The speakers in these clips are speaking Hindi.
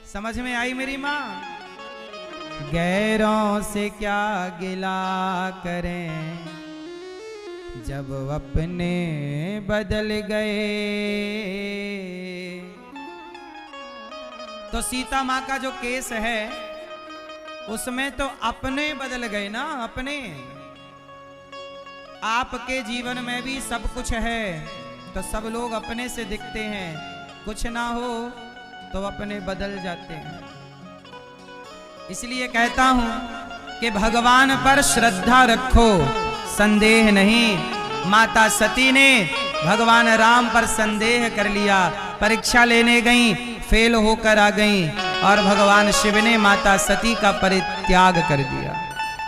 समझ में आई मेरी माँ? गैरों से क्या गिला करें जब अपने बदल गए। तो सीता माँ का जो केस है उसमें तो अपने बदल गए ना, अपने। आपके जीवन में भी सब कुछ है तो सब लोग अपने से दिखते हैं, कुछ ना हो तो अपने बदल जाते हैं। इसलिए कहता हूं कि भगवान पर श्रद्धा रखो, संदेह नहीं। माता सती ने भगवान राम पर संदेह कर लिया, परीक्षा लेने गई, फेल होकर आ गई और भगवान शिव ने माता सती का परित्याग कर दिया।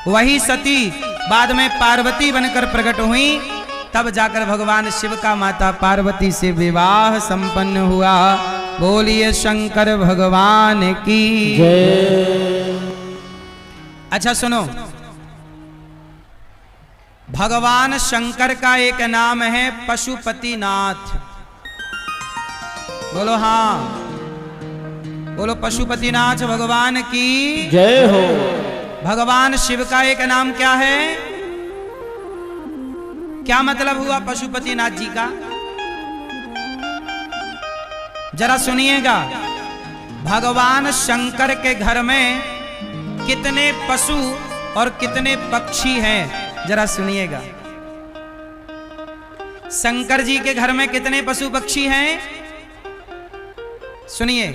वही सती बाद में पार्वती बनकर प्रकट हुई, तब जाकर भगवान शिव का माता पार्वती से विवाह संपन्न हुआ। बोलिए शंकर भगवान की जय। अच्छा सुनो, भगवान शंकर का एक नाम है पशुपतिनाथ। बोलो हाँ, बोलो पशुपतिनाथ भगवान की जय हो। भगवान शिव का एक नाम क्या है? क्या मतलब हुआ पशुपतिनाथ जी का? जरा सुनिएगा। भगवान शंकर के घर में कितने पशु और कितने पक्षी हैं, जरा सुनिएगा। शंकर जी के घर में कितने पशु पक्षी हैं? सुनिए,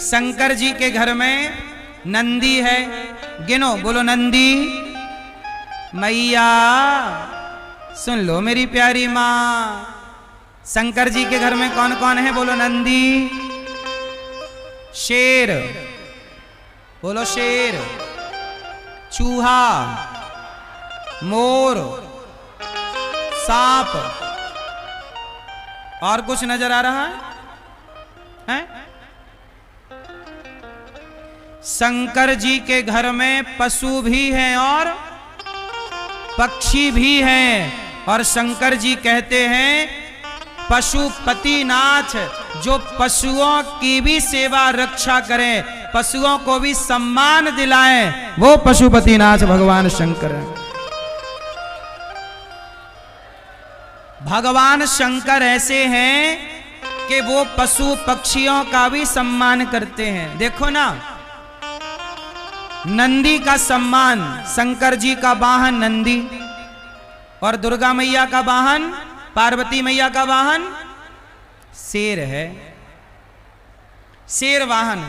शंकर जी के घर में नंदी है, गिनो, बोलो नंदी मैया। सुन लो मेरी प्यारी माँ, शंकर जी के घर में कौन कौन है? बोलो नंदी। शेर, बोलो शेर। चूहा, मोर, सांप। और कुछ नजर आ रहा है? शंकर जी के घर में पशु भी हैं और पक्षी भी हैं, और शंकर जी कहते हैं पशुपतिनाथ, जो पशुओं की भी सेवा रक्षा करें, पशुओं को भी सम्मान दिलाएं, वो पशुपतिनाथ भगवान शंकर हैं। भगवान शंकर ऐसे हैं कि वो पशु पक्षियों का भी सम्मान करते हैं। देखो ना, नंदी का सम्मान, शंकर जी का वाहन नंदी, और दुर्गा मैया का वाहन, पार्वती मैया का वाहन शेर है, शेर वाहन।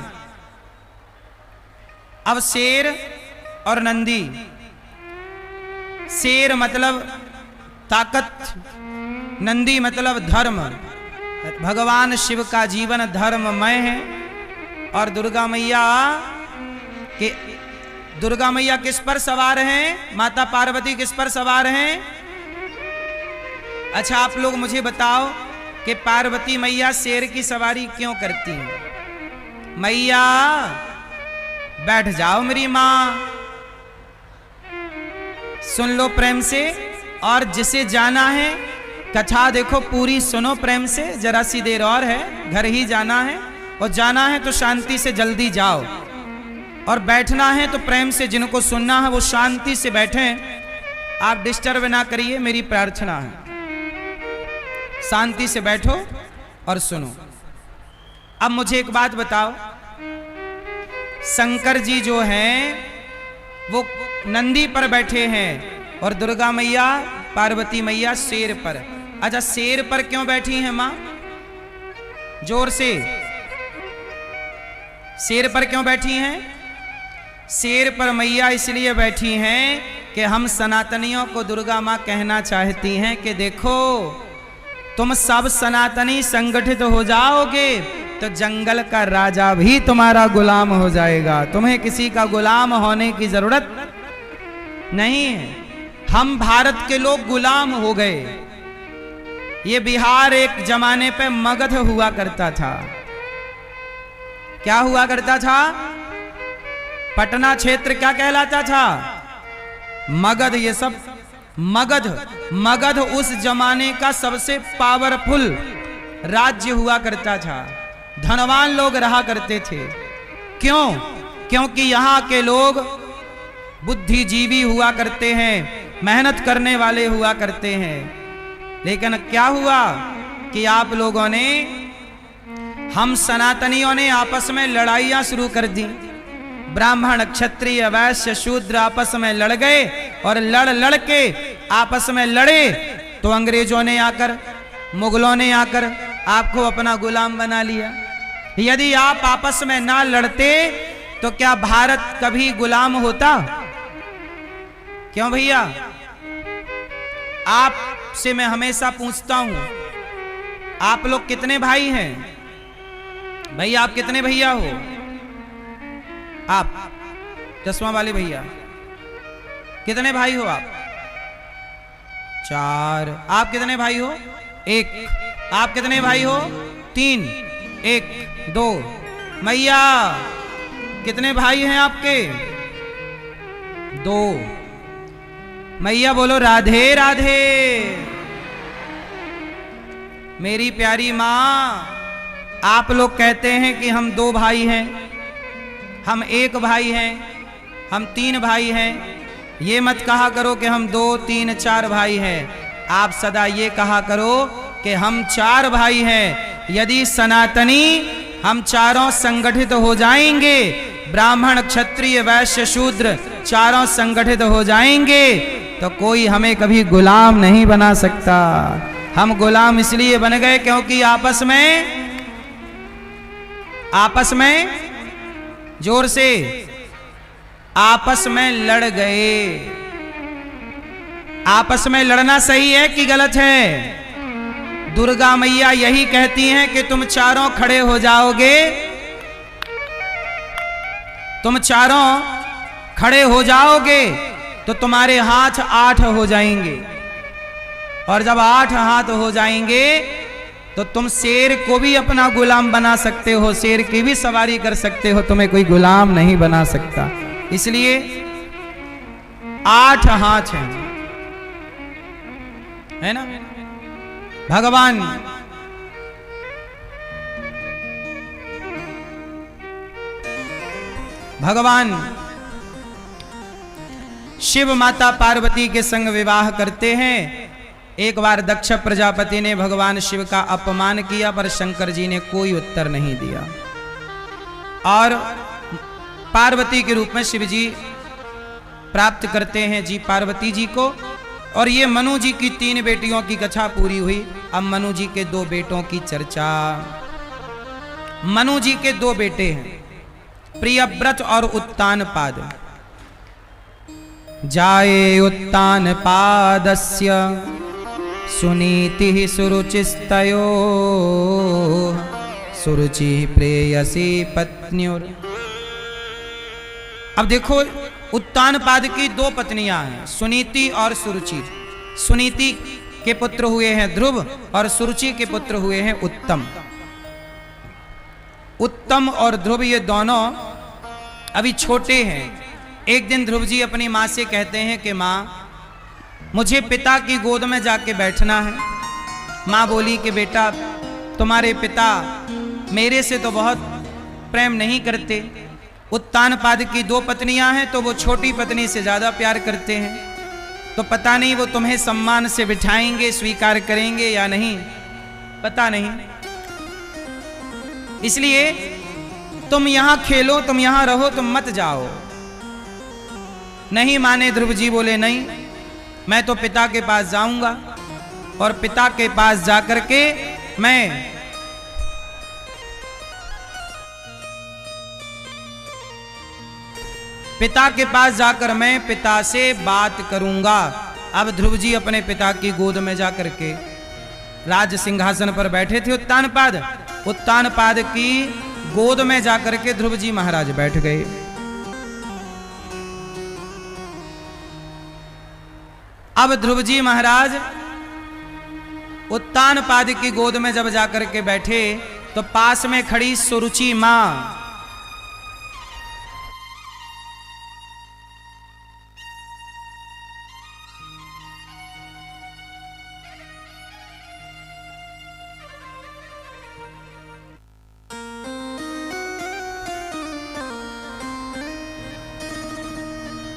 अब शेर और नंदी, शेर मतलब ताकत, नंदी मतलब धर्म। भगवान शिव का जीवन धर्ममय है, और दुर्गा मैया किस पर सवार हैं? माता पार्वती किस पर सवार हैं? अच्छा आप लोग मुझे बताओ कि पार्वती मैया शेर की सवारी क्यों करती हैं? मैया बैठ जाओ मेरी माँ, सुन लो प्रेम से। और जिसे जाना है कथा देखो पूरी सुनो प्रेम से, जरा सी देर और है, घर ही जाना है, और जाना है तो शांति से जल्दी जाओ, और बैठना है तो प्रेम से, जिनको सुनना है वो शांति से बैठें, आप डिस्टर्ब ना करिए, मेरी प्रार्थना है। शांति से बैठो और सुनो। अब मुझे एक बात बताओ, शंकर जी जो हैं वो नंदी पर बैठे हैं और दुर्गा मैया पार्वती मैया शेर पर। अच्छा शेर पर क्यों बैठी हैं मां? जोर से, शेर पर क्यों बैठी हैं? शेर पर मैया इसलिए बैठी हैं कि हम सनातनियों को दुर्गा माँ कहना चाहती हैं कि देखो तुम सब सनातनी संगठित हो जाओगे तो जंगल का राजा भी तुम्हारा गुलाम हो जाएगा, तुम्हें किसी का गुलाम होने की जरूरत नहीं है। हम भारत के लोग गुलाम हो गए। ये बिहार एक जमाने पे मगध हुआ करता था। क्या हुआ करता था? पटना क्षेत्र क्या कहलाता था? मगध। ये सब मगध उस जमाने का सबसे पावरफुल राज्य हुआ करता था, धनवान लोग रहा करते थे। क्यों? क्योंकि यहाँ के लोग बुद्धिजीवी हुआ करते हैं, मेहनत करने वाले हुआ करते हैं। लेकिन क्या हुआ कि आप लोगों ने, हम सनातनियों ने आपस में लड़ाइयां शुरू कर दी। ब्राह्मण, क्षत्रिय, वैश्य, शूद्र आपस में लड़ गए और लड़ के आपस में लड़े तो अंग्रेजों ने आकर, मुगलों ने आकर आपको अपना गुलाम बना लिया। यदि आप आपस में ना लड़ते तो क्या भारत कभी गुलाम होता? क्यों भैया? आपसे मैं हमेशा पूछता हूं, आप लोग कितने भाई हैं? भैया आप कितने भैया हो? आप चश्मा वाले भैया कितने भाई हो आप? 4। आप कितने भाई हो? 1। आप कितने भाई हो? 3। 1 2। मैया कितने भाई हैं आपके? 2। मैया बोलो राधे राधे। मेरी प्यारी माँ, आप लोग कहते हैं कि हम 2 भाई हैं, हम 1 भाई हैं, हम 3 भाई हैं। ये मत कहा करो कि हम 2 3 4 भाई हैं। आप सदा ये कहा करो कि हम 4 भाई हैं। यदि सनातनी हम चारों संगठित हो जाएंगे, ब्राह्मण, क्षत्रिय, वैश्य, शूद्र चारों संगठित हो जाएंगे तो कोई हमें कभी गुलाम नहीं बना सकता। हम गुलाम इसलिए बन गए क्योंकि आपस में जोर से आपस में लड़ गए। आपस में लड़ना सही है कि गलत है? दुर्गा मैया यही कहती हैं कि तुम चारों खड़े हो जाओगे, तुम चारों खड़े हो जाओगे तो तुम्हारे हाथ 8 हो जाएंगे, और जब 8 हाथ हो जाएंगे तो तुम शेर को भी अपना गुलाम बना सकते हो, शेर की भी सवारी कर सकते हो, तुम्हें कोई गुलाम नहीं बना सकता। इसलिए 8 हाथ हैं, है ना? भगवान शिव माता पार्वती के संग विवाह करते हैं। एक बार दक्ष प्रजापति ने भगवान शिव का अपमान किया, पर शंकर जी ने कोई उत्तर नहीं दिया, और पार्वती के रूप में शिव जी प्राप्त करते हैं जी पार्वती जी को। और ये मनु जी की 3 बेटियों की कथा पूरी हुई। अब मनु जी के 2 बेटों की चर्चा। मनु जी के 2 बेटे हैं, प्रियव्रत और उत्तानपाद। जाये उत्तानपादस्य सुनीतिः सुरुचिस्तयो सुरुचि प्रेयसी पत्न्युर। अब देखो, उत्तानपाद की 2 पत्नियां हैं, सुनीति और सुरुचि। सुनीति के पुत्र हुए हैं ध्रुव और सुरुचि के पुत्र हुए हैं उत्तम। उत्तम और ध्रुव ये दोनों अभी छोटे हैं। एक दिन ध्रुव जी अपनी माँ से कहते हैं कि माँ, मुझे पिता की गोद में जाके बैठना है। माँ बोली कि बेटा, तुम्हारे पिता मेरे से तो बहुत प्रेम नहीं करते। उत्तानपाद की 2 पत्नियां हैं तो वो छोटी पत्नी से ज्यादा प्यार करते हैं, तो पता नहीं वो तुम्हें सम्मान से बिठाएंगे, स्वीकार करेंगे या नहीं, पता नहीं। इसलिए तुम यहां खेलो, तुम यहां रहो, तुम मत जाओ। नहीं माने ध्रुव जी, बोले नहीं, मैं तो पिता के पास जाऊंगा, और पिता के पास जाकर के मैं पिता के पास जाकर मैं पिता से बात करूंगा। अब ध्रुव जी अपने पिता की गोद में जाकर के राज सिंहासन पर बैठे थे। उत्तानपाद की गोद में जाकर के ध्रुव जी महाराज बैठ गए। अब ध्रुव जी महाराज उत्तानपाद की गोद में जब जाकर के बैठे तो पास में खड़ी सुरुचि मां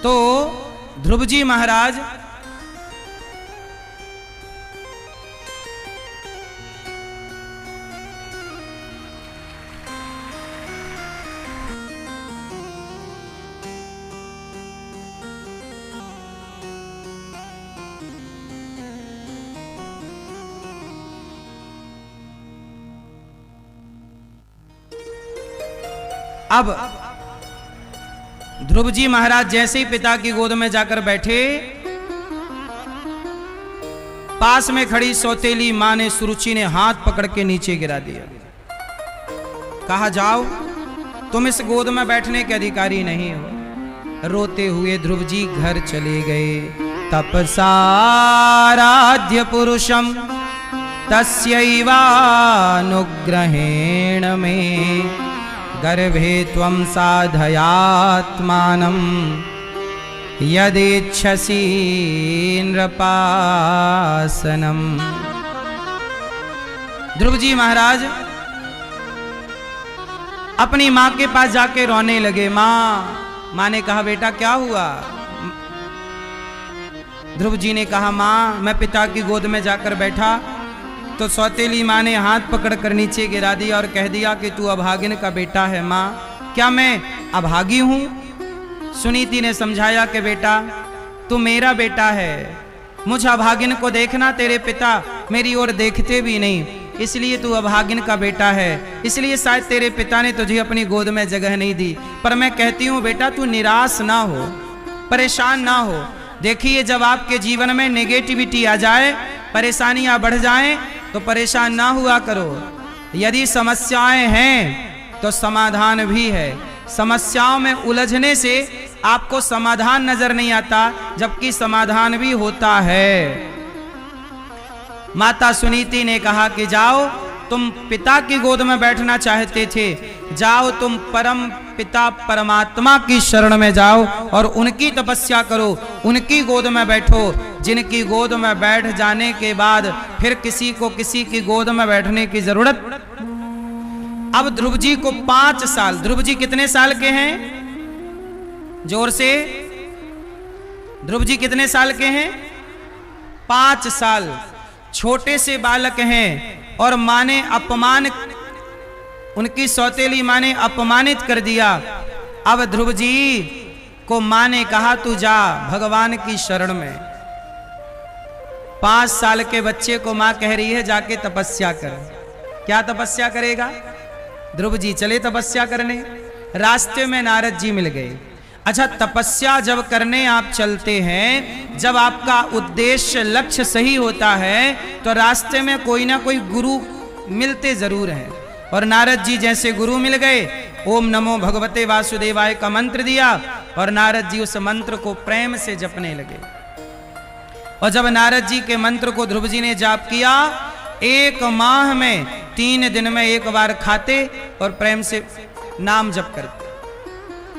तो ध्रुव जी महाराज अब ध्रुव जी महाराज जैसे ही पिता की गोद में जाकर बैठे, पास में खड़ी सौतेली मां ने सुरुचि ने हाथ पकड़ के नीचे गिरा दिया। कहा जाओ, तुम इस गोद में बैठने के अधिकारी नहीं हो। रोते हुए ध्रुव जी घर चले गए। तपसाराध्य पुरुषम तस्यैवानुग्रहेण में गर्भे त्वं साधयात्मानं यदेच्छसि नृपासनम। ध्रुव जी महाराज अपनी मां के पास जाके रोने लगे। मां ने कहा बेटा क्या हुआ? ध्रुव जी ने कहा मां मैं पिता की गोद में जाकर बैठा तो सौतेली मां ने हाथ पकड़कर नीचे गिरा दिया और कह दिया कि तू अभागिन का बेटा है। मां क्या मैं अभागी हूं? सुनीति ने समझाया कि बेटा तू मेरा बेटा है, मुझ अभागिन को देखना, तेरे पिता मेरी ओर देखते भी नहीं, इसलिए तू अभागिन का बेटा है, इसलिए शायद तेरे पिता ने तुझे अपनी गोद में जगह नहीं दी। पर मैं कहती हूं बेटा तू निराश ना हो, परेशान ना हो। देखिए जब आपके जीवन में नेगेटिविटी आ जाए, परेशानियां बढ़ जाएं, तो परेशान ना हुआ करो। यदि समस्याएं हैं तो समाधान भी है। समस्याओं में उलझने से आपको समाधान नजर नहीं आता, जबकि समाधान भी होता है। माता सुनीति ने कहा कि जाओ, तुम पिता की गोद में बैठना चाहते थे, जाओ तुम परम पिता परमात्मा की शरण में जाओ और उनकी तपस्या करो, उनकी गोद में बैठो, जिनकी गोद में बैठ जाने के बाद फिर किसी को किसी की गोद में बैठने की जरूरत। अब ध्रुव जी को 5 साल, ध्रुव जी कितने साल के हैं? जोर से, ध्रुव जी कितने साल के हैं? 5 साल। छोटे से बालक हैं और मां ने अपमान, उनकी सौतेली मां ने अपमानित कर दिया। अब ध्रुव जी को मां ने कहा तू जा भगवान की शरण में। 5 साल के बच्चे को मां कह रही है जाके तपस्या कर। क्या तपस्या करेगा? ध्रुव जी चले तपस्या करने। रास्ते में नारद जी मिल गए। अच्छा, तपस्या जब करने आप चलते हैं, जब आपका उद्देश्य लक्ष्य सही होता है तो रास्ते में कोई ना कोई गुरु मिलते जरूर हैं। और नारद जी जैसे गुरु मिल गए, ओम नमो भगवते वासुदेवाय का मंत्र दिया और नारद जी उस मंत्र को प्रेम से जपने लगे। और जब नारद जी के मंत्र को ध्रुव जी ने जाप किया, 1 माह में 3 दिन में 1 बार खाते और प्रेम से नाम जप करते,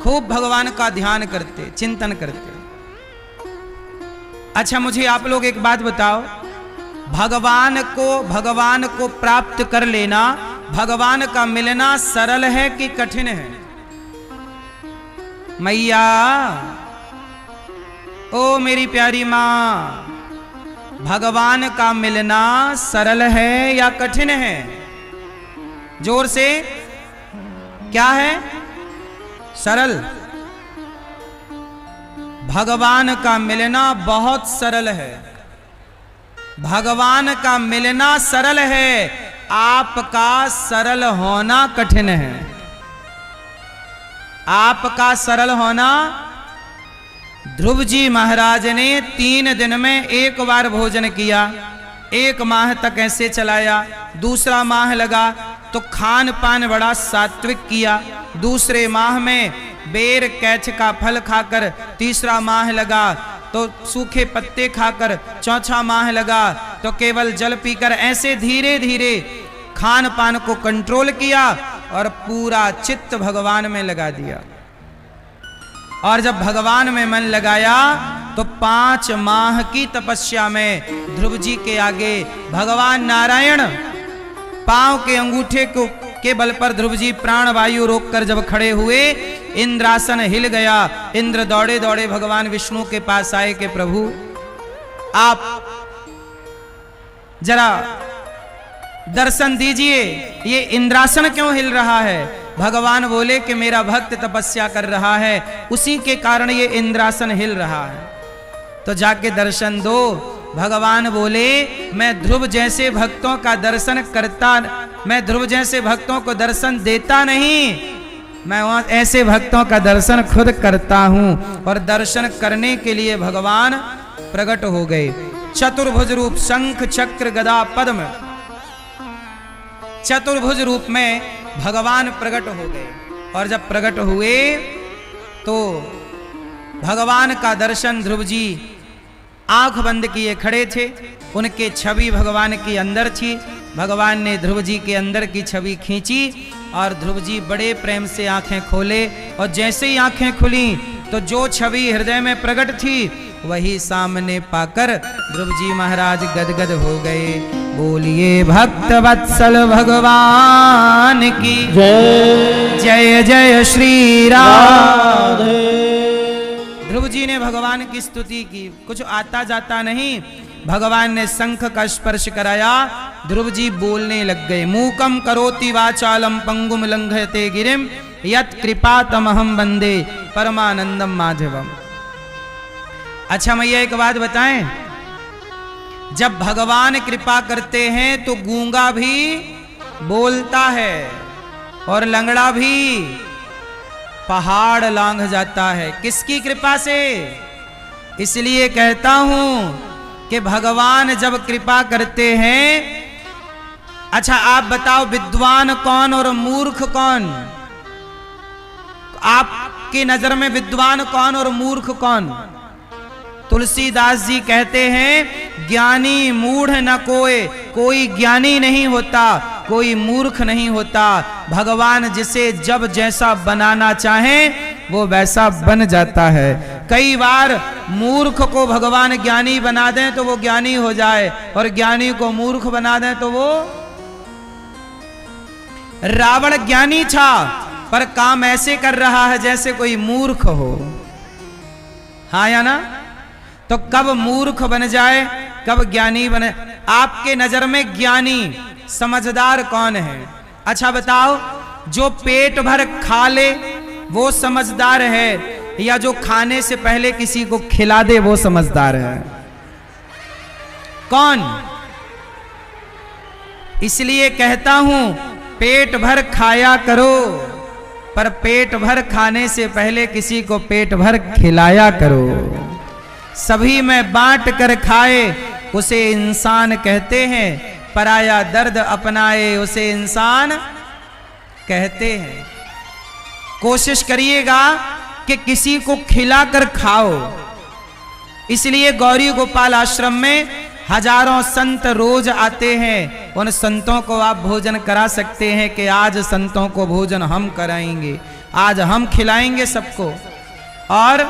खूब भगवान का ध्यान करते, चिंतन करते। अच्छा मुझे आप लोग एक बात बताओ, भगवान को प्राप्त कर लेना, भगवान का मिलना सरल है कि कठिन है? मैया, ओ मेरी प्यारी मां, भगवान का मिलना सरल है या कठिन है? जोर से, क्या है? सरल। भगवान का मिलना बहुत सरल है। भगवान का मिलना सरल है, आपका सरल होना कठिन है। आपका सरल होना, ध्रुव जी महाराज ने 3 दिन में 1 बार भोजन किया, 1 माह तक ऐसे चलाया। दूसरा माह लगा तो खान पान बड़ा सात्विक किया। दूसरे माह में बेर कैच का फल खाकर, तीसरा माह लगा तो सूखे पत्ते खाकर, चौथा माह लगा तो केवल जल पीकर, ऐसे धीरे धीरे खान पान को कंट्रोल किया और पूरा चित्त भगवान में लगा दिया। और जब भगवान में मन लगाया तो 5 माह की तपस्या में ध्रुव जी के आगे भगवान नारायण पांव के अंगूठे को के बल पर ध्रुव जी प्राण वायु रोककर जब खड़े हुए इंद्रासन हिल गया। इंद्र दौड़े दौड़े भगवान विष्णु के पास आए कि प्रभु आप जरा दर्शन दीजिए, ये इंद्रासन क्यों हिल रहा है? भगवान बोले कि मेरा भक्त तपस्या कर रहा है, उसी के कारण ये इंद्रासन हिल रहा है, तो जाके दर्शन दो। भगवान बोले मैं ध्रुव जैसे भक्तों का दर्शन करता, मैं ध्रुव जैसे भक्तों को दर्शन देता नहीं, मैं वहां ऐसे भक्तों का दर्शन खुद करता हूं। और दर्शन करने के लिए भगवान प्रकट हो गए। चतुर्भुज रूप, शंख चक्र गदा पद्म, चतुर्भुज रूप में भगवान प्रकट हो गए। और जब प्रकट हुए तो भगवान का दर्शन, ध्रुव जी आंख बंद किए खड़े थे, उनके छवि भगवान के अंदर थी। भगवान ने ध्रुव जी के अंदर की छवि खींची और ध्रुव जी बड़े प्रेम से आंखें खोले। और जैसे ही आंखें खुली तो जो छवि हृदय में प्रकट थी वही सामने पाकर ध्रुव जी महाराज गदगद हो गए। बोलिए भक्त वत्सल भगवान की जय, जय जय श्री राधे। ध्रुव जी ने भगवान की स्तुति की, कुछ आता जाता नहीं, भगवान ने शंख का स्पर्श कराया, ध्रुव जी बोलने लग गए। मूकम करोति वाचालम पंगुम लंघयते गिरिम यत् कृपातमहं वंदे परमानंदम माधवम। अच्छा मैया एक बात बताएं, जब भगवान कृपा करते हैं तो गूंगा भी बोलता है और लंगड़ा भी पहाड़ लांघ जाता है। किसकी कृपा से? इसलिए कहता हूं कि भगवान जब कृपा करते हैं, अच्छा आप बताओ विद्वान कौन और मूर्ख कौन? आपकी नजर में विद्वान कौन और मूर्ख कौन? तुलसीदास जी कहते हैं ज्ञानी मूढ़ न कोई, कोई ज्ञानी नहीं होता, कोई मूर्ख नहीं होता। भगवान जिसे जब जैसा बनाना चाहे वो वैसा बन जाता है। कई बार मूर्ख को भगवान ज्ञानी बना दें तो वो ज्ञानी हो जाए, और ज्ञानी को मूर्ख बना दें तो वो। रावण ज्ञानी था पर काम ऐसे कर रहा है जैसे कोई मूर्ख हो, हाँ या ना? तो कब मूर्ख बन जाए कब ज्ञानी बने? आपके नजर में ज्ञानी समझदार कौन है? अच्छा बताओ, जो पेट भर खा ले वो समझदार है, या जो खाने से पहले किसी को खिला दे वो समझदार है? कौन? इसलिए कहता हूं पेट भर खाया करो, पर पेट भर खाने से पहले किसी को पेट भर खिलाया करो। सभी में बांट कर खाए उसे इंसान कहते हैं, पराया दर्द अपनाए उसे इंसान कहते हैं। कोशिश करिएगा कि किसी को खिलाकर खाओ। इसलिए गौरी गोपाल आश्रम में हजारों संत रोज आते हैं, उन संतों को आप भोजन करा सकते हैं कि आज संतों को भोजन हम कराएंगे, आज हम खिलाएंगे सबको। और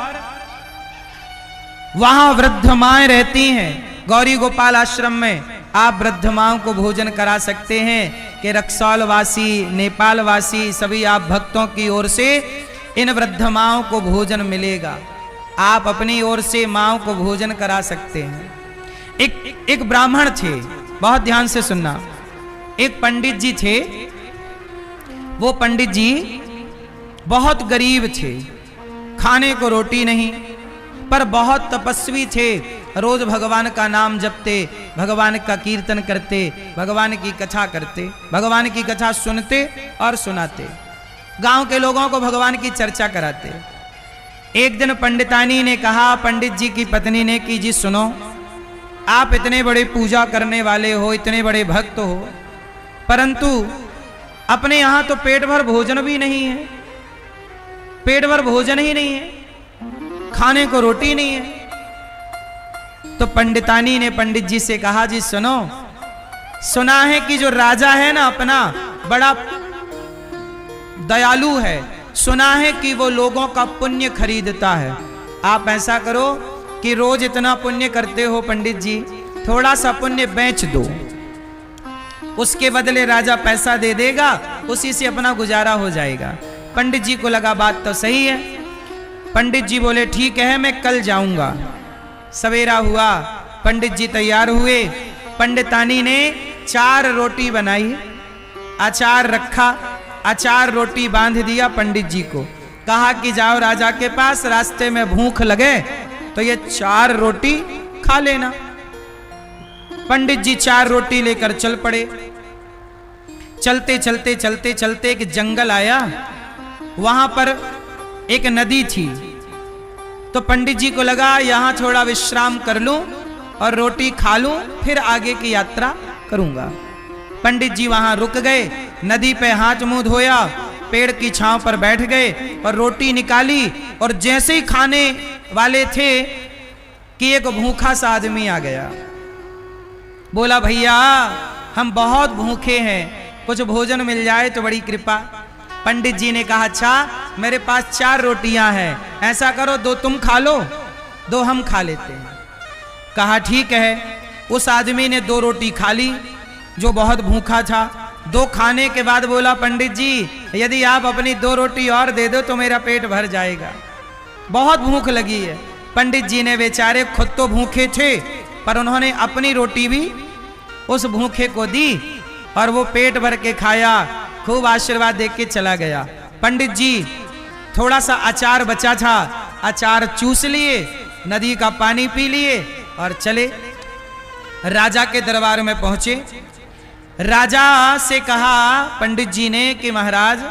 वहां वृद्ध माएं रहती हैं गौरी गोपाल आश्रम में, आप वृद्ध माओं को भोजन करा सकते हैं कि रक्सौल वासी, नेपाल वासी सभी आप भक्तों की ओर से इन वृद्ध माओं को भोजन मिलेगा। आप अपनी ओर से माओं को भोजन करा सकते हैं। एक ब्राह्मण थे, बहुत ध्यान से सुनना। एक पंडित जी थे, वो पंडित जी बहुत गरीब थे, खाने को रोटी नहीं, पर बहुत तपस्वी थे। रोज भगवान का नाम जपते, भगवान का कीर्तन करते, भगवान की कथा करते, भगवान की कथा सुनते और सुनाते, गांव के लोगों को भगवान की चर्चा कराते। एक दिन पंडितानी ने कहा पंडित जी की पत्नी ने कि जी सुनो, आप इतने बड़े पूजा करने वाले हो, इतने बड़े भक्त हो, परंतु अपने यहां तो पेट भर भोजन भी नहीं है, पेट भर भोजन ही नहीं है, खाने को रोटी नहीं है। तो पंडितानी ने पंडित जी से कहा जी सुनो, सुना है कि जो राजा है ना अपना बड़ा दयालु है, सुना है कि वो लोगों का पुण्य खरीदता है। आप ऐसा करो कि रोज इतना पुण्य करते हो पंडित जी, थोड़ा सा पुण्य बेच दो, उसके बदले राजा पैसा दे देगा, उसी से अपना गुजारा हो जाएगा। पंडित जी को लगा बात तो सही है। पंडित जी बोले ठीक है, मैं कल जाऊंगा। सवेरा हुआ, पंडित जी तैयार हुए। पंडितानी ने 4 रोटी बनाई, अचार रखा, अचार रोटी बांध दिया पंडित जी को। कहा कि जाओ राजा के पास, रास्ते में भूख लगे तो ये 4 रोटी खा लेना। पंडित जी 4 रोटी लेकर चल पड़े। चलते चलते चलते चलते एक जंगल आया, वहां पर एक नदी थी। तो पंडित जी को लगा यहां थोड़ा विश्राम कर लूं और रोटी खा लूं, फिर आगे की यात्रा करूंगा। पंडित जी वहां रुक गए, नदी पे हाथ मुंह धोया, पेड़ की छांव पर बैठ गए और रोटी निकाली। और जैसे ही खाने वाले थे कि एक भूखा सा आदमी आ गया। बोला भैया हम बहुत भूखे हैं, कुछ भोजन मिल जाए तो बड़ी कृपा। पंडित जी ने कहा अच्छा मेरे पास 4 रोटियां हैं, ऐसा करो 2 तुम खा लो, 2 हम खा लेते हैं। कहा ठीक है। उस आदमी ने 2 रोटी खा ली जो बहुत भूखा था। 2 खाने के बाद बोला पंडित जी यदि आप अपनी 2 रोटी और दे दो तो मेरा पेट भर जाएगा, बहुत भूख लगी है। पंडित जी ने बेचारे खुद तो भूखे थे पर उन्होंने अपनी रोटी भी उस भूखे को दी और वो पेट भर के खाया, खूब आशीर्वाद दे के चला गया। पंडित जी थोड़ा सा अचार बचा था, अचार चूस लिए, नदी का पानी पी लिए और चले। राजा के दरबार में पहुंचे। राजा से कहा पंडित जी ने कि महाराज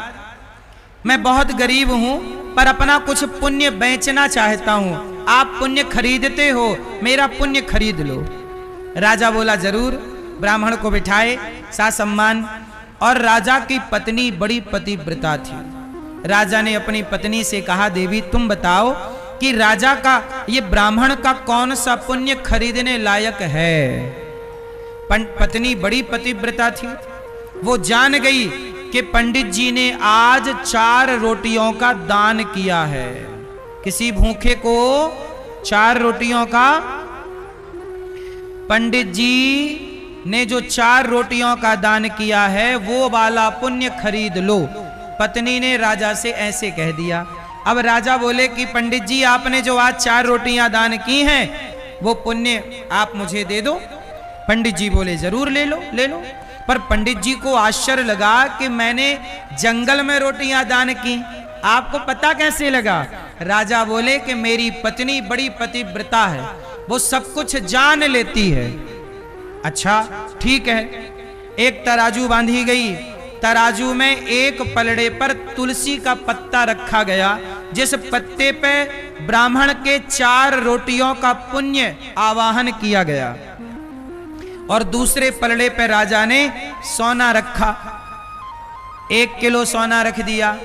मैं बहुत गरीब हूं पर अपना कुछ पुण्य बेचना चाहता हूं, आप पुण्य खरीदते हो, मेरा पुण्य खरीद लो। राजा बोला जरूर। ब्राह्मण को बिठाए, सासम्मान। और राजा की पत्नी बड़ी पतिव्रता थी। राजा ने अपनी पत्नी से कहा देवी तुम बताओ कि राजा का ये ब्राह्मण का कौन सा पुण्य खरीदने लायक है। पत्नी बड़ी पतिव्रता थी, वो जान गई कि पंडित जी ने आज 4 रोटियों का दान किया है। किसी भूखे को 4 रोटियों का, पंडित जी ने जो 4 रोटियों का दान किया है वो वाला पुण्य खरीद लो। पत्नी ने राजा से ऐसे कह दिया। अब राजा बोले कि पंडित जी आपने जो आज 4 रोटियां दान की हैं वो पुण्य आप मुझे दे दो। पंडित जी बोले जरूर ले लो ले लो। पर पंडित जी को आश्चर्य लगा कि मैंने जंगल में रोटियां दान की, आपको पता कैसे लगा। राजा बोले कि मेरी पत्नी बड़ी पतिव्रता है, वो सब कुछ जान लेती है। अच्छा ठीक है। एक तराजू बांधी गई, तराजू में एक पलड़े पर तुलसी का पत्ता रखा गया, जिस पत्ते पे ब्राह्मण के 4 रोटियों का पुण्य आवाहन किया गया। और दूसरे पलड़े पे राजा ने सोना रखा, 1 किलो सोना रख दिया,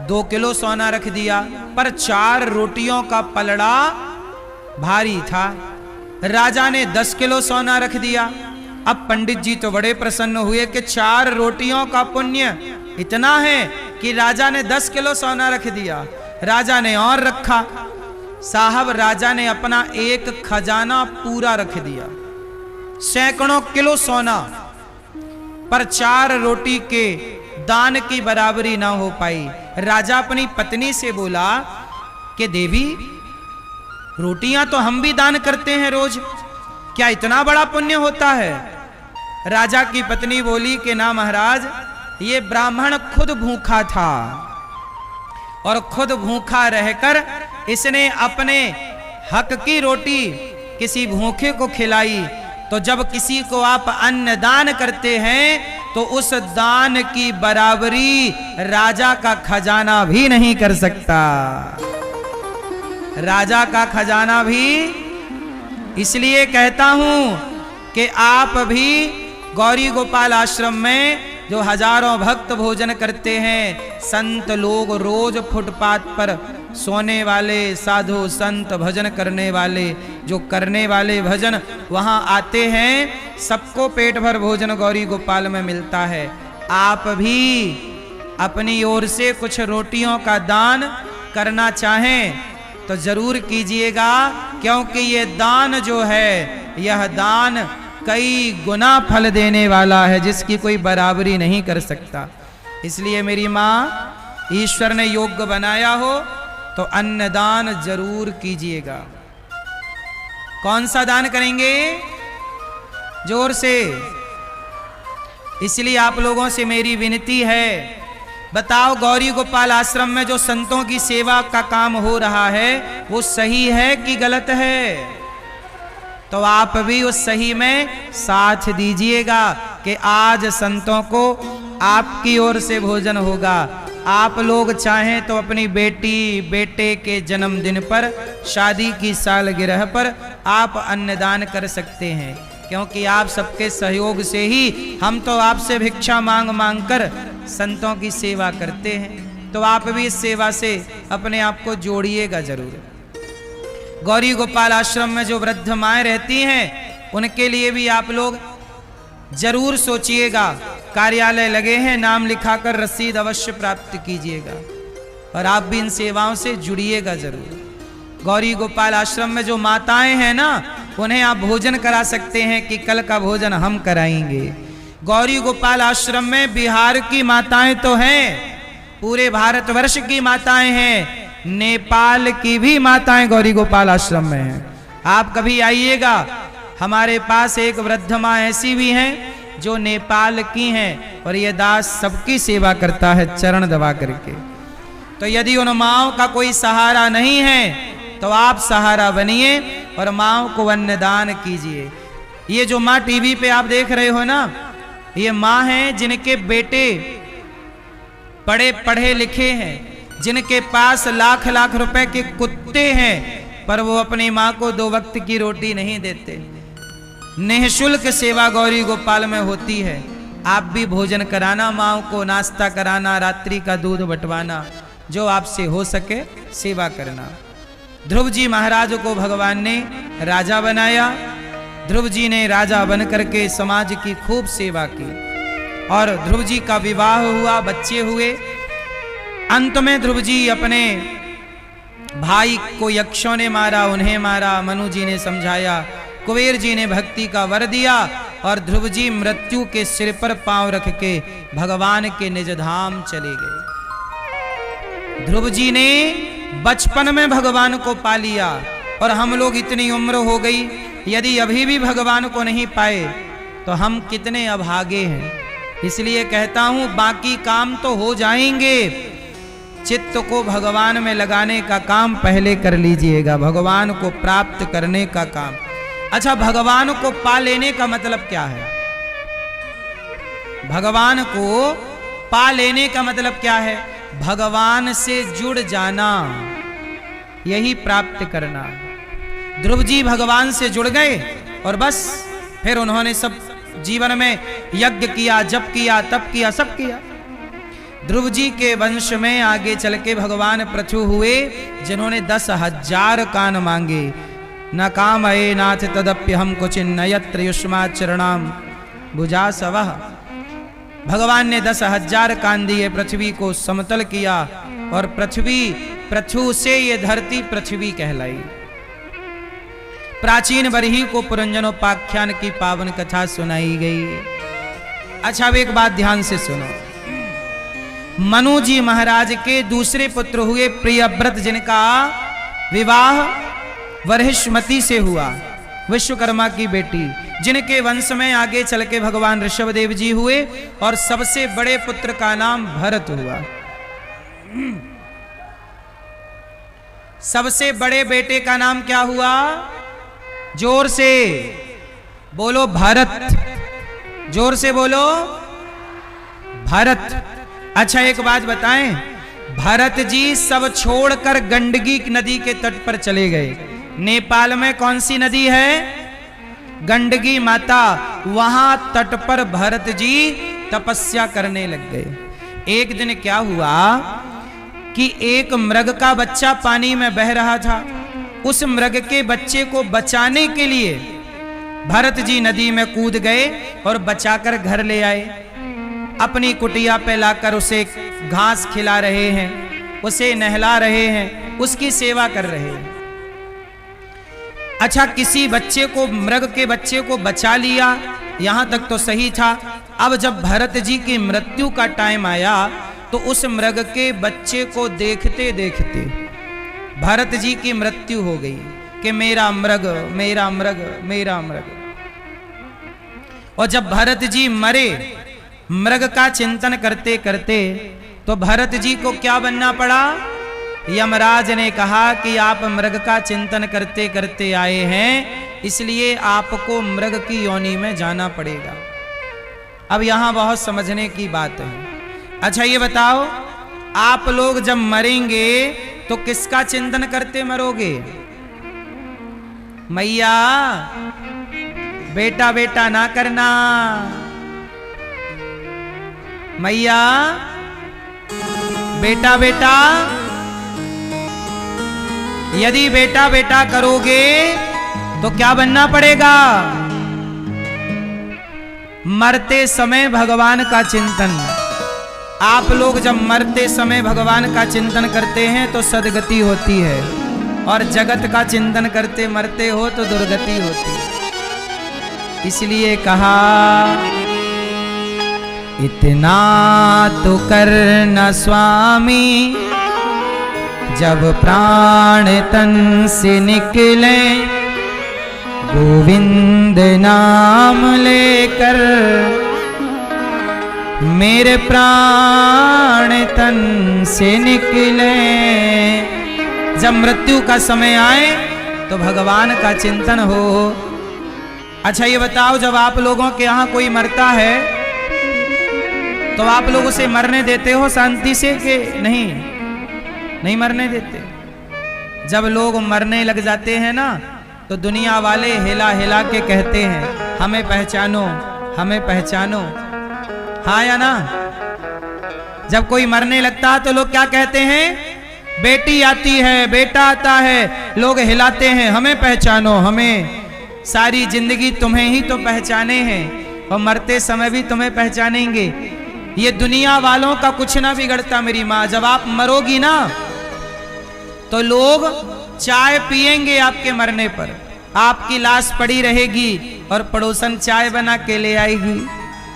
2 किलो सोना रख दिया, पर 4 रोटियों का पलड़ा भारी था। राजा ने 10 किलो सोना रख दिया। अब पंडित जी तो बड़े प्रसन्न हुए कि 4 रोटियों का पुण्य इतना है कि राजा ने 10 किलो सोना रख दिया। राजा ने और रखा। साहब राजा ने अपना एक खजाना पूरा रख दिया, सैकड़ों किलो सोना, पर 4 रोटी के दान की बराबरी ना हो पाई। राजा अपनी पत्नी से बोला कि देवी रोटियां तो हम भी दान करते हैं रोज, क्या इतना बड़ा पुण्य होता है। राजा की पत्नी बोली कि ना महाराज, ये ब्राह्मण खुद भूखा था और खुद भूखा रहकर इसने अपने हक की रोटी किसी भूखे को खिलाई। तो जब किसी को आप अन्न दान करते हैं तो उस दान की बराबरी राजा का खजाना भी नहीं कर सकता। राजा का खजाना भी। इसलिए कहता हूं कि आप भी गौरी गोपाल आश्रम में जो हजारों भक्त भोजन करते हैं, संत लोग रोज फुटपाथ पर सोने वाले, साधु संत भजन करने वाले, जो करने वाले भजन वहां आते हैं, सबको पेट भर भोजन गौरी गोपाल में मिलता है। आप भी अपनी ओर से कुछ रोटियों का दान करना चाहें तो जरूर कीजिएगा, क्योंकि ये दान जो है यह दान कई गुना फल देने वाला है, जिसकी कोई बराबरी नहीं कर सकता। इसलिए मेरी माँ ईश्वर ने योग्य बनाया हो तो अन्नदान जरूर कीजिएगा। कौन सा दान करेंगे? जोर से। इसलिए आप लोगों से मेरी विनती है, बताओ गौरी गोपाल आश्रम में जो संतों की सेवा का काम हो रहा है वो सही है कि गलत है? तो आप भी उस सही में साथ दीजिएगा कि आज संतों को आपकी ओर से भोजन होगा। आप लोग चाहें तो अपनी बेटी बेटे के जन्मदिन पर, शादी की सालगिरह पर आप अन्नदान कर सकते हैं, क्योंकि आप सबके सहयोग से ही हम तो आपसे भिक्षा मांग मांग कर संतों की सेवा करते हैं। तो आप भी इस सेवा से अपने आप को जोड़िएगा जरूर। गौरी गोपाल आश्रम में जो वृद्ध माएँ रहती हैं उनके लिए भी आप लोग जरूर सोचिएगा। कार्यालय लगे हैं, नाम लिखाकर रसीद अवश्य प्राप्त कीजिएगा और आप भी इन सेवाओं से जुड़िएगा जरूर। गौरी गोपाल आश्रम में जो माताएं हैं ना, उन्हें आप भोजन करा सकते हैं कि कल का भोजन हम कराएंगे। गौरी गोपाल आश्रम में बिहार की माताएं तो हैं, पूरे भारतवर्ष की माताएं हैं, नेपाल की भी माताएं गौरी गोपाल आश्रम में हैं। आप कभी आइएगा, हमारे पास एक वृद्ध माँ ऐसी भी हैं जो नेपाल की हैं और ये दास सबकी सेवा करता है चरण दबा करके। तो यदि उन माँओं का कोई सहारा नहीं है तो आप सहारा बनिए और माँओं को अन्नदान कीजिए। ये जो माँ टीवी पे आप देख रहे हो ना, ये माँ हैं जिनके बेटे बड़े पढ़े लिखे हैं, जिनके पास लाख लाख रुपए के कुत्ते हैं, पर वो अपनी माँ को 2 वक्त की रोटी नहीं देते। निःशुल्क सेवा गौरी गोपाल में होती है। आप भी भोजन कराना माँ को, नाश्ता कराना, रात्रि का दूध बंटवाना, जो आपसे हो सके सेवा करना। ध्रुव जी महाराज को भगवान ने राजा बनाया। ध्रुव जी ने राजा बन करके समाज की खूब सेवा की और ध्रुव जी का विवाह हुआ, बच्चे हुए। अंत में ध्रुव जी अपने भाई को यक्षों ने मारा, उन्हें मारा। मनु जी ने समझाया, कुबेर जी ने भक्ति का वर दिया और ध्रुव जी मृत्यु के सिर पर पांव रख के भगवान के निज धाम चले गए। ध्रुव जी ने बचपन में भगवान को पा लिया और हम लोग इतनी उम्र हो गई, यदि अभी भी भगवान को नहीं पाए तो हम कितने अभागे हैं। इसलिए कहता हूं बाकी काम तो हो जाएंगे, चित्त को भगवान में लगाने का काम पहले कर लीजिएगा, भगवान को प्राप्त करने का काम। अच्छा, भगवान को पा लेने का मतलब क्या है? भगवान को पा लेने का मतलब क्या है? भगवान से जुड़ जाना, यही प्राप्त करना। ध्रुव जी भगवान से जुड़ गए और बस फिर उन्होंने सब जीवन में यज्ञ किया, जप किया, तप किया, सब किया। ध्रुव जी के वंश में आगे चल के भगवान पृथु हुए, जिन्होंने 10,000 कान मांगे। न काम अये नाथ तदप्य हम कुचिन यत्र युष्माचरणाम भुजा सवह। भगवान ने 10,000 कान दिए, पृथ्वी को समतल किया और पृथु से ये धरती पृथ्वी कहलाई। प्राचीन बरही को पुरंजनोपाख्यान की पावन कथा सुनाई गई। अच्छा, अब एक बात ध्यान से सुनो। मनु जी महाराज के दूसरे पुत्र हुए प्रियव्रत, जिनका विवाह वरहिष्मति से हुआ, विश्वकर्मा की बेटी, जिनके वंश में आगे चल के भगवान ऋषभदेव जी हुए और सबसे बड़े पुत्र का नाम भरत हुआ। सबसे बड़े बेटे का नाम क्या हुआ? जोर से बोलो, भरत। जोर से बोलो, भरत। अच्छा, एक बात बताएं, भरत जी सब छोड़कर गंडकी नदी के तट पर चले गए। नेपाल में कौन सी नदी है? गंडकी माता। वहां तट पर भरत जी तपस्या करने लग गए। एक दिन क्या हुआ कि एक मृग का बच्चा पानी में बह रहा था। उस मृग के बच्चे को बचाने के लिए भरत जी नदी में कूद गए और बचाकर घर ले आए। अपनी कुटिया पे लाकर उसे घास खिला रहे हैं, उसे नहला रहे हैं, उसकी सेवा कर रहे हैं। अच्छा, किसी बच्चे को, मृग के बच्चे को बचा लिया, यहां तक तो सही था। अब जब भरत जी की मृत्यु का टाइम आया तो उस मृग के बच्चे को देखते देखते भरत जी की मृत्यु हो गई कि मेरा मृग, मेरा मृग, मेरा मृग। और जब भरत जी मरे मृग का चिंतन करते करते, तो भरत जी को क्या बनना पड़ा? यमराज ने कहा कि आप मृग का चिंतन करते करते आए हैं, इसलिए आपको मृग की योनि में जाना पड़ेगा। अब यहां बहुत समझने की बात है। अच्छा ये बताओ, आप लोग जब मरेंगे तो किसका चिंतन करते मरोगे? मैया बेटा बेटा ना करना, मैया बेटा बेटा, यदि बेटा बेटा करोगे तो क्या बनना पड़ेगा? मरते समय भगवान का चिंतन। आप लोग जब मरते समय भगवान का चिंतन करते हैं तो सदगति होती है, और जगत का चिंतन करते मरते हो तो दुर्गति होती है। इसलिए कहा इतना तो करना स्वामी, जब प्राण तन से निकले गोविंद नाम लेकर, मेरे प्राण तन से निकले। जब मृत्यु का समय आए तो भगवान का चिंतन हो। अच्छा ये बताओ, जब आप लोगों के यहाँ कोई मरता है तो आप लोग उसे मरने देते हो शांति से कि नहीं? नहीं मरने देते। जब लोग मरने लग जाते हैं ना, तो दुनिया वाले हिला हिला के कहते हैं हमें पहचानो, हमें पहचानो। हाँ या ना? जब कोई मरने लगता है तो लोग क्या कहते हैं? बेटी आती है, बेटा आता है, लोग हिलाते हैं हमें पहचानो, हमें। सारी जिंदगी तुम्हें ही तो पहचाने हैं और मरते समय भी तुम्हें पहचानेंगे। ये दुनिया वालों का कुछ ना बिगड़ता मेरी माँ। जब आप मरोगी ना तो लोग चाय पिएंगे आपके मरने पर, आपकी लाश पड़ी रहेगी और पड़ोसन चाय बना के ले आएगी,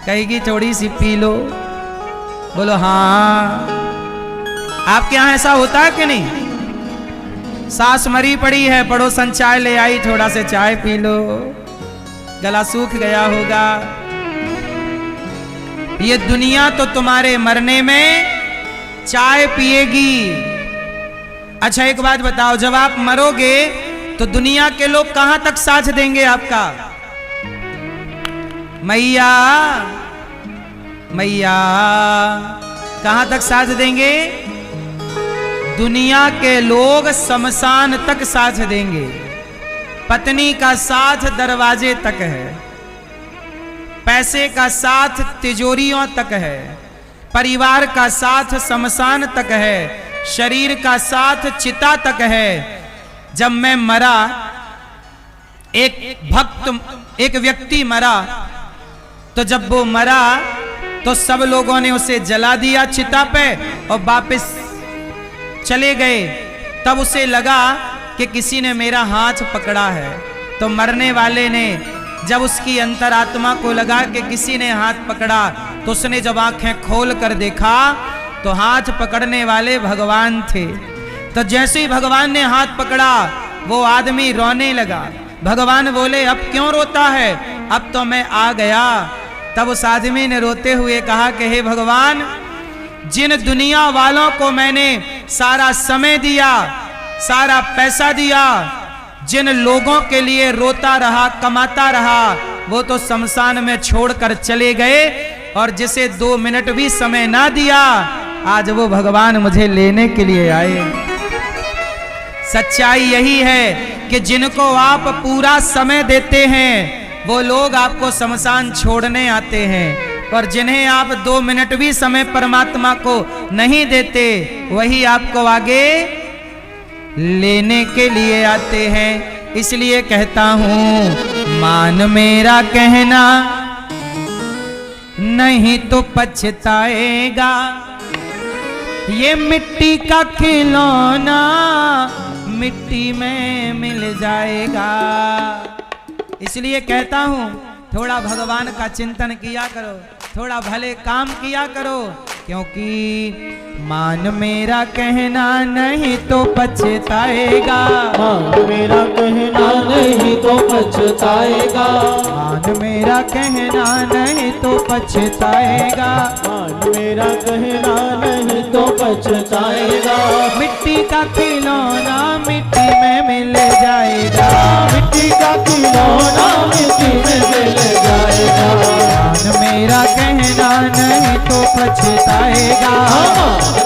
कहेगी थोड़ी सी पी लो। बोलो हाँ। आपके यहाँ ऐसा होता है कि नहीं? सास मरी पड़ी है, पड़ोसन चाय ले आई, थोड़ा से चाय पी लो, गला सूख गया होगा। ये दुनिया तो तुम्हारे मरने में चाय पिएगी। अच्छा एक बात बताओ, जब आप मरोगे तो दुनिया के लोग कहां तक साथ देंगे आपका? मैया मैया कहां तक साथ देंगे? दुनिया के लोग शमशान तक साथ देंगे। पत्नी का साथ दरवाजे तक है, पैसे का साथ तिजोरियों तक है, परिवार का साथ शमशान तक है, शरीर का साथ चिता तक है। जब मैं मरा, एक व्यक्ति मरा, तो जब वो मरा तो सब लोगों ने उसे जला दिया चिता पे और वापस चले गए। तब उसे लगा कि किसी ने मेरा हाथ पकड़ा है। तो मरने वाले ने जब उसकी अंतरात्मा को लगा कि किसी ने हाथ पकड़ा, तो उसने जब आंखें खोल कर देखा तो हाथ पकड़ने वाले भगवान थे। तो जैसे ही भगवान ने हाथ पकड़ा वो आदमी रोने लगा। भगवान बोले अब क्यों रोता है? अब तो मैं आ गया। तब उस आदमी ने रोते हुए कहा कि हे भगवान, जिन दुनिया वालों को मैंने सारा समय दिया, सारा पैसा दिया, जिन लोगों के लिए रोता रहा, कमाता रहा, वो तो शमशान में छोड़कर चले गए, और जिसे 2 मिनट भी समय ना दिया, आज वो भगवान मुझे लेने के लिए आए। सच्चाई यही है कि जिनको आप पूरा समय देते हैं वो लोग आपको शमशान छोड़ने आते हैं, और जिन्हें आप 2 मिनट भी समय परमात्मा को नहीं देते वही आपको आगे लेने के लिए आते हैं। इसलिए कहता हूं मान मेरा कहना, नहीं तो पछताएगा। ये मिट्टी का खिलौना मिट्टी में मिल जाएगा। इसलिए कहता हूं थोड़ा भगवान का चिंतन किया करो, थोड़ा भले काम किया करो, क्योंकि मान मेरा कहना नहीं तो पछताएगा, मान मेरा कहना नहीं तो पछताएगा, मान मेरा कहना नहीं तो पछताएगा, मान मेरा कहना नहीं तो पछताएगा। मिट्टी का खिलौना मिट्टी में मिल जाएगा, मिट्टी का खिलौना मिट्टी में मिल जाएगा, मान मेरा कहना नहीं तो पछताएगा,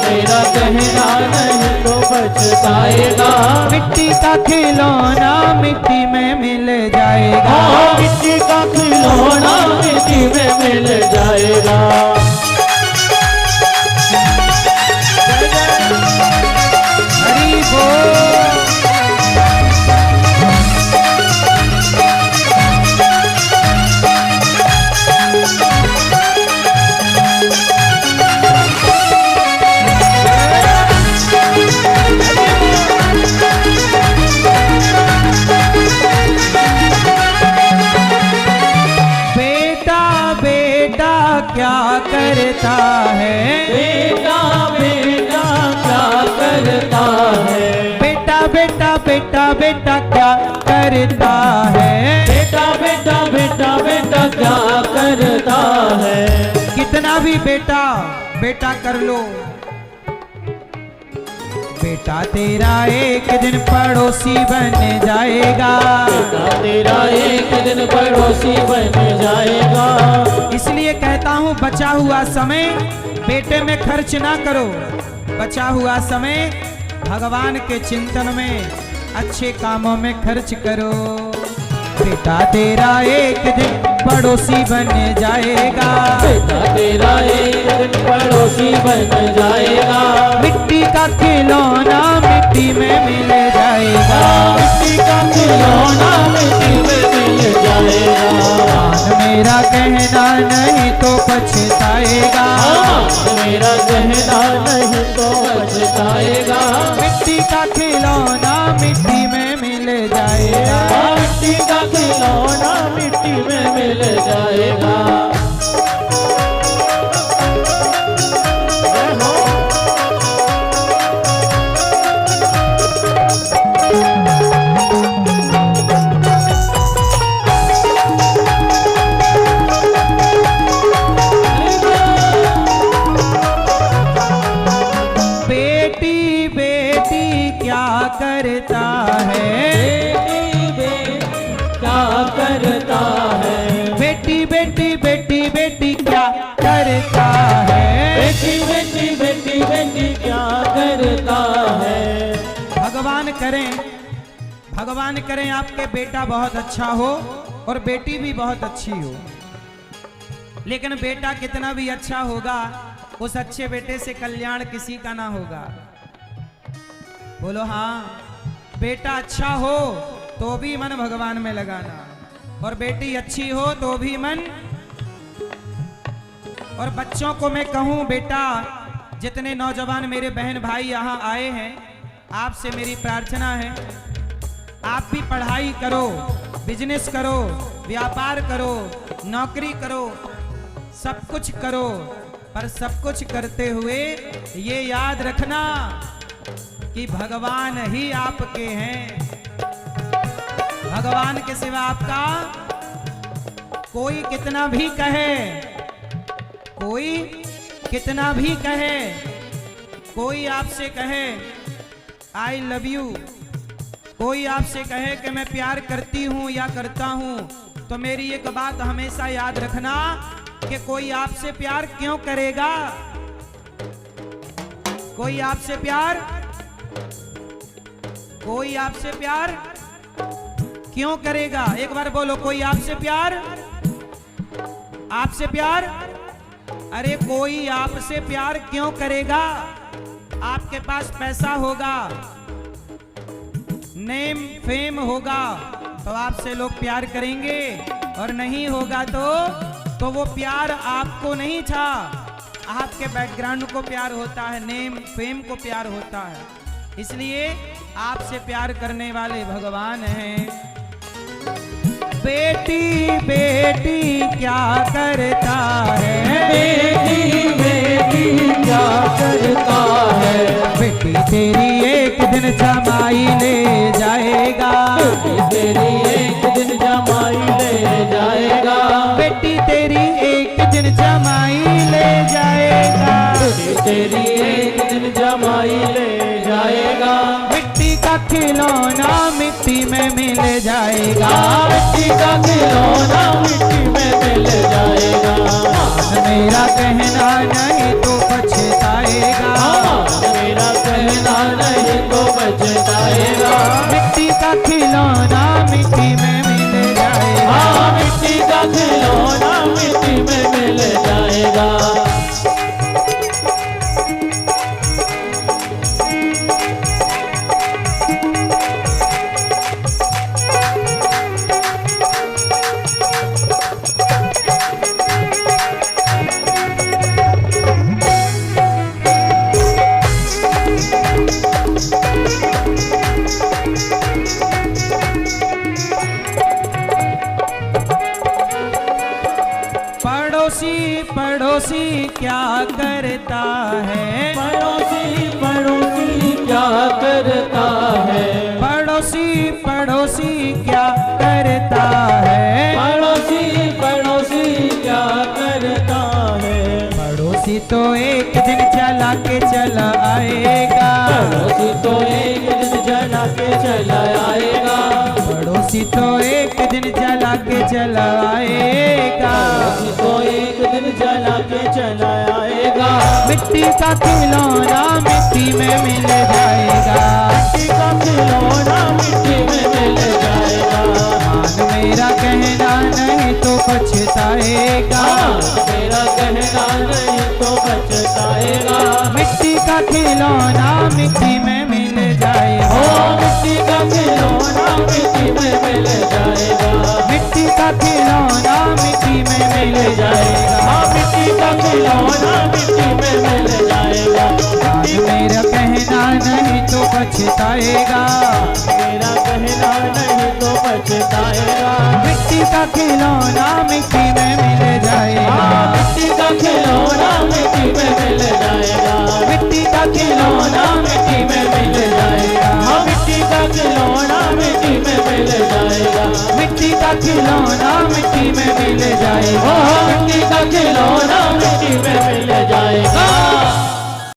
मेरा कहना नहीं तो पछताएगा। मिट्टी का खिलौना मिट्टी में मिल जाएगा, मिट्टी का खिलौना मिट्टी में मिल जाएगा। हरि बोल। क्या करता है बेटा बेटा क्या करता है, बेटा बेटा बेटा बेटा क्या करता है, बेटा बेटा बेटा बेटा क्या करता है। कितना भी बेटा बेटा कर लो, बेटा तेरा एक दिन पड़ोसी बन जाएगा, बेटा तेरा एक दिन पड़ोसी बन जाएगा। इसलिए कहता हूँ बचा हुआ समय बेटे में खर्च ना करो, बचा हुआ समय भगवान के चिंतन में अच्छे कामों में खर्च करो। बेटा तेरा एक दिन पड़ोसी बन जाएगा, बेटा तेरा एक दिन पड़ोसी बन जाएगा, मिट्टी का खिलौना मिट्टी में मिल जाएगा, मिट्टी का खिलौना मिट्टी में मिल जाएगा। मान मेरा कहना नहीं तो पछताएगा, मेरा कहना नहीं तो पछताएगा, मिट्टी का खिलौना मिट्टी में मिल जाएगा, मिट्टी का खिलौना मिट्टी में मिल जाएगा। बेटी बेटी क्या करता है, क्या करता है, बेटी बेटी बेटी बेटी क्या करता है, बेटी बेटी बेटी बेटी क्या करता है। भगवान करें आपके बेटा बहुत अच्छा हो और बेटी भी बहुत अच्छी हो, लेकिन बेटा कितना भी अच्छा होगा उस अच्छे बेटे से कल्याण किसी का ना होगा। बोलो हाँ, बेटा अच्छा हो तो भी मन भगवान में लगाना, और बेटी अच्छी हो तो भी मन। और बच्चों को मैं कहूं, बेटा जितने नौजवान मेरे बहन भाई यहाँ आए हैं, आपसे मेरी प्रार्थना है, आप भी पढ़ाई करो, बिजनेस करो, व्यापार करो, नौकरी करो, सब कुछ करो, पर सब कुछ करते हुए ये याद रखना कि भगवान ही आपके हैं, भगवान के सिवा आपका कोई कितना भी कहे, कोई कितना भी कहे, कोई आपसे कहे आई लव यू, कोई आपसे कहे कि मैं प्यार करती हूं या करता हूं, तो मेरी एक बात हमेशा याद रखना कि कोई आपसे प्यार क्यों करेगा, कोई आपसे प्यार क्यों करेगा। एक बार बोलो, कोई आपसे प्यार, अरे कोई आपसे प्यार क्यों करेगा। आपके पास पैसा होगा, नेम फेम होगा तो आपसे लोग प्यार करेंगे, और नहीं होगा तो वो प्यार आपको नहीं था, आपके बैकग्राउंड को प्यार होता है, नेम फेम को प्यार होता है। इसलिए आपसे प्यार करने वाले भगवान हैं। बेटी बेटी क्या करता है, बेटी बेटी तेरी एक दिन जमाई ले जाएगा, बेटी तेरी एक दिन जमाई ले जाएगा, बेटी तेरी एक दिन जमाई ले जाएगा, बेटी तेरी एक दिन जमाई ले जाएगा, मिट्टी का खिलौना मिट्टी में मिल जाएगा, मिट्टी का खिलौना मिट्टी में मिल जाएगा, मेरा कहना नहीं तो पछताएगा, मेरा कहना नहीं तो पछताएगा, मिट्टी का खिलौना मिट्टी में मिल जाएगा, मिट्टी का खिलौना मिट्टी में मिल जाएगा। पड़ोसी पड़ोसी क्या करता है, पड़ोसी पड़ोसी क्या करता है, पड़ोसी पड़ोसी क्या करता है, पड़ोसी पड़ोसी क्या करता है, पड़ोसी तो एक दिन चला के चला आएगा, पड़ोसी तो एक दिन जला के चला आएगा, पड़ोसी तो एक दिन जला के चला आएगा, पड़ोसी तो एक दिन जला के चला आएगा, मिट्टी का खिलौना मिट्टी में मिल जाएगा, मिट्टी का खिलौना मिट्टी में मिल जाएगा, मान मेरा कहना नहीं तो पछताएगा, मेरा कहना नहीं तो पछताएगा, मिट्टी का खिलौना मिट्टी में मिल जाएगा, मिट्टी का खिलौना मिट्टी में मिल जाएगा, मिट्टी का खिलौना मिट्टी में मिल जाएगा, मिट्टी का खिलौना मिट्टी में मिल जाएगा, आज मेरा कहना नहीं तो पछताएगा, मेरा कहना नहीं तो पछताएगा, मिट्टी का खिलौना मिट्टी में मिल जाएगा, मिट्टी का खिलौना मिट्टी में मिल जाएगा, मिट्टी का खिलौना मिट्टी में मिल जाएगा, मिट्टी का खिलौना मिट्टी में मिल जाएगा, मिट्टी का खिलौना मिट्टी में मिल जाएगा, मिट्टी का खिलौना मिट्टी में मिल जाएगा।